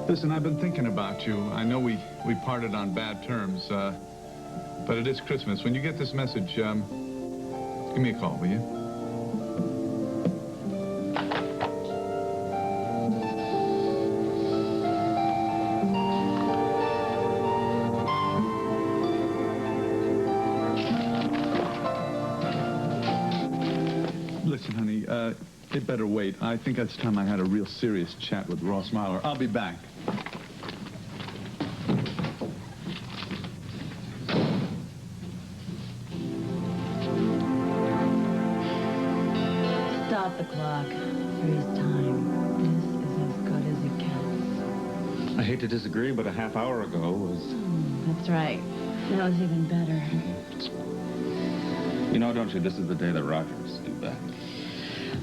Listen, I've been thinking about you. I know we parted on bad terms, but it is Christmas. When you get this message, give me a call, will you? Listen, honey, it better wait. I think it's time I had a real serious chat with Ross Marler. I'll be back. Stop the clock. Freeze time. This is as good as it gets. I hate to disagree, but a half hour ago was... That's right. That was even better. You know, don't you, this is the day that Roger's due back.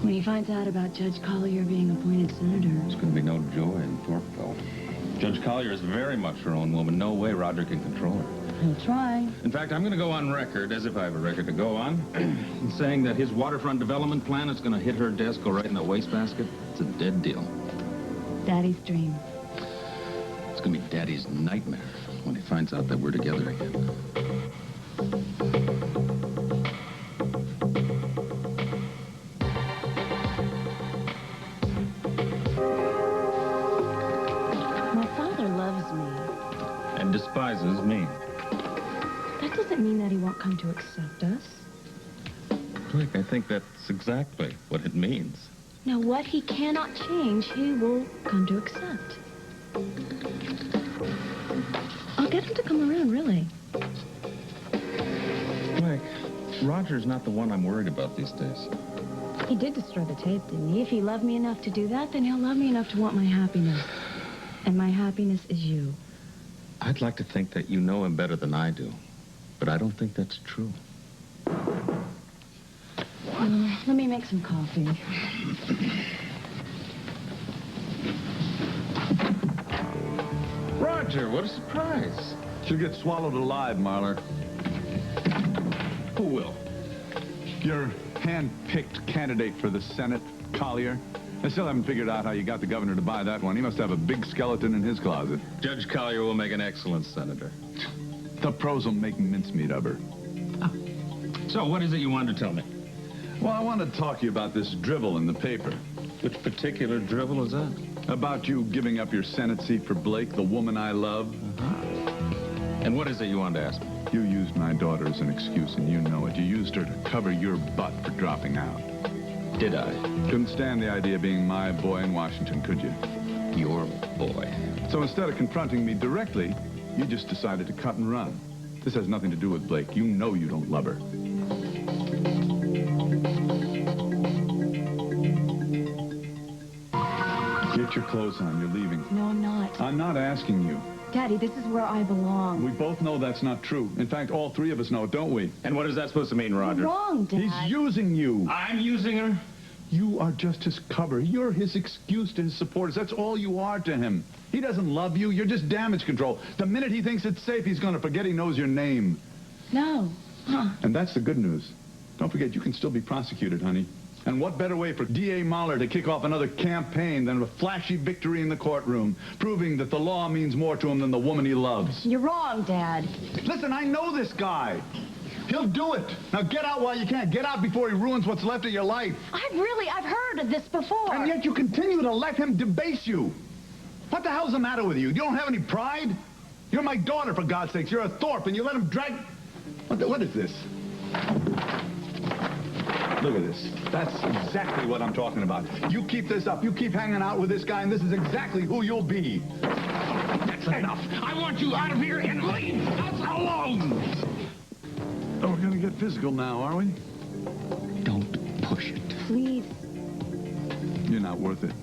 When he finds out about Judge Collier being appointed senator. There's going to be no joy in Thorpeville. Judge Collier is very much her own woman. No way Roger can control her. He'll try. In fact, I'm going to go on record, as if I have a record to go on, saying that his waterfront development plan is going to hit her desk, go right in the wastebasket. It's a dead deal. Daddy's dream. It's going to be Daddy's nightmare when he finds out that we're together again. Despises me. That doesn't mean that he won't come to accept us. Blake, I think that's exactly what it means. Now, what he cannot change, he will come to accept. I'll get him to come around, really. Blake, Roger's not the one I'm worried about these days. He did destroy the tape, didn't he? If he loved me enough to do that, then he'll love me enough to want my happiness. And my happiness is you. I'd like to think that you know him better than I do, but I don't think that's true. Let me make some coffee. Roger, what a surprise. She'll get swallowed alive, Marler. Who will? Your hand-picked candidate for the Senate, Collier. I still haven't figured out how you got the governor to buy that one. He must have a big skeleton in his closet. Judge Collier will make an excellent senator. The pros will make mincemeat of her. So, what is it you wanted to tell me? Well, I wanted to talk to you about this drivel in the paper. Which particular drivel is that? About you giving up your Senate seat for Blake, the woman I love. And what is it you wanted to ask me? You used my daughter as an excuse, and you know it. You used her to cover your butt for dropping out. Did I? Couldn't stand the idea of being my boy in Washington, could you? Your boy. So instead of confronting me directly, you just decided to cut and run. This has nothing to do with Blake. You know you don't love her. Get your clothes on. You're leaving. No, I'm not. I'm not asking you. Daddy, this is where I belong. We both know that's not true. In fact, all three of us know it, don't we? And what is that supposed to mean, Roger? You're wrong, Dad. He's using you. I'm using her? You are just his cover. You're his excuse to his supporters. That's all you are to him. He doesn't love you. You're just damage control. The minute he thinks it's safe, he's going to forget he knows your name. No. Huh. And that's the good news. Don't forget, you can still be prosecuted, honey. And what better way for D.A. Mahler to kick off another campaign than a flashy victory in the courtroom, proving that the law means more to him than the woman he loves? You're wrong, Dad. Listen, I know this guy. He'll do it. Now get out while you can. Get out before he ruins what's left of your life. I've heard of this before. And yet you continue to let him debase you. What the hell's the matter with you? You don't have any pride? You're my daughter, for God's sakes. You're a Thorpe, and you let him drag... What is this? Look at this. That's exactly what I'm talking about. You keep this up. You keep hanging out with this guy, and this is exactly who you'll be. That's enough. I want you out of here and leave us alone. Oh, we're going to get physical now, are we? Don't push it. Please. You're not worth it.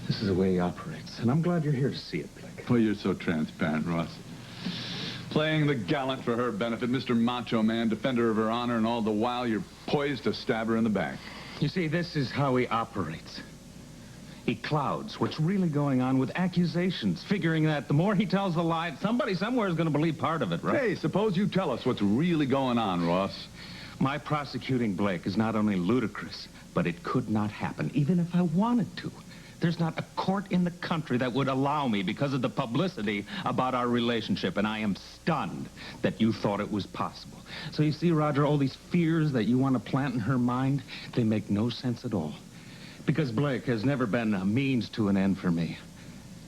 This is the way he operates, and I'm glad you're here to see it, Blake. Well, you're so transparent, Ross. Playing the gallant for her benefit, Mr. Macho Man, defender of her honor, and all the while you're poised to stab her in the back. You see, this is how he operates. He clouds what's really going on with accusations, figuring that the more he tells the lie, somebody somewhere is going to believe part of it, right? Hey, suppose you tell us what's really going on, Ross. My prosecuting Blake is not only ludicrous, but it could not happen, even if I wanted to. There's not a court in the country that would allow me because of the publicity about our relationship, and I am stunned that you thought it was possible. So you see, Roger, all these fears that you want to plant in her mind, they make no sense at all. Because Blake has never been a means to an end for me.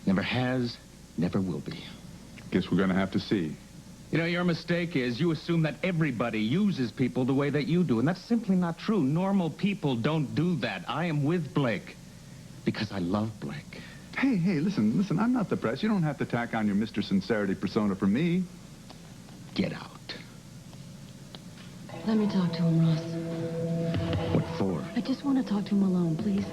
Never has, never will be. Guess we're going to have to see. You know, your mistake is you assume that everybody uses people the way that you do, and that's simply not true. Normal people don't do that. I am with Blake because I love Blake. Hey, listen, I'm not the press. You don't have to tack on your Mr. Sincerity persona for me. Get out. Let me talk to him, Ross. What for? I just want to talk to him alone, please.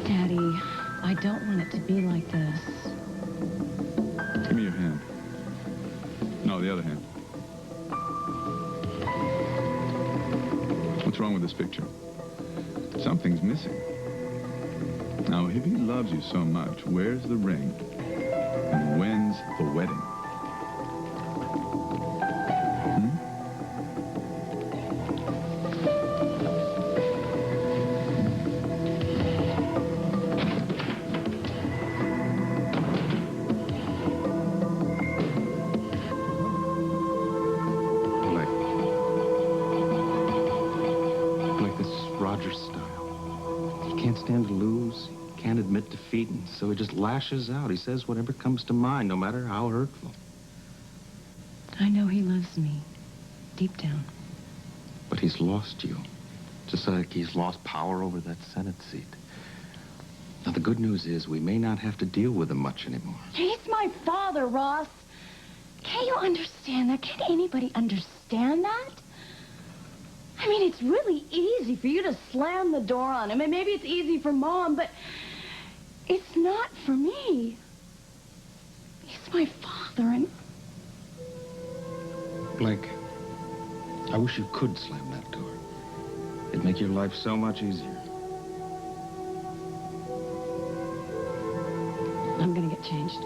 Daddy, I don't want it to be like this. Give me your hand. No, the other hand. What's wrong with this picture? Something's missing. Now, if he loves you so much, where's the ring? And when's the wedding? Blake, this is Roger's style. He can't stand to lose. He can't admit defeat, and so he just lashes out. He says whatever comes to mind, no matter how hurtful. I know he loves me, deep down. But he's lost you. Just like he's lost power over that Senate seat. Now, the good news is we may not have to deal with him much anymore. He's my father, Ross. Can't you understand that? Can't anybody understand that? I mean, it's really easy for you to slam the door on him, and maybe it's easy for Mom, but it's not for me. He's my father, and... Blake, I wish you could slam that door. It'd make your life so much easier. I'm gonna get changed.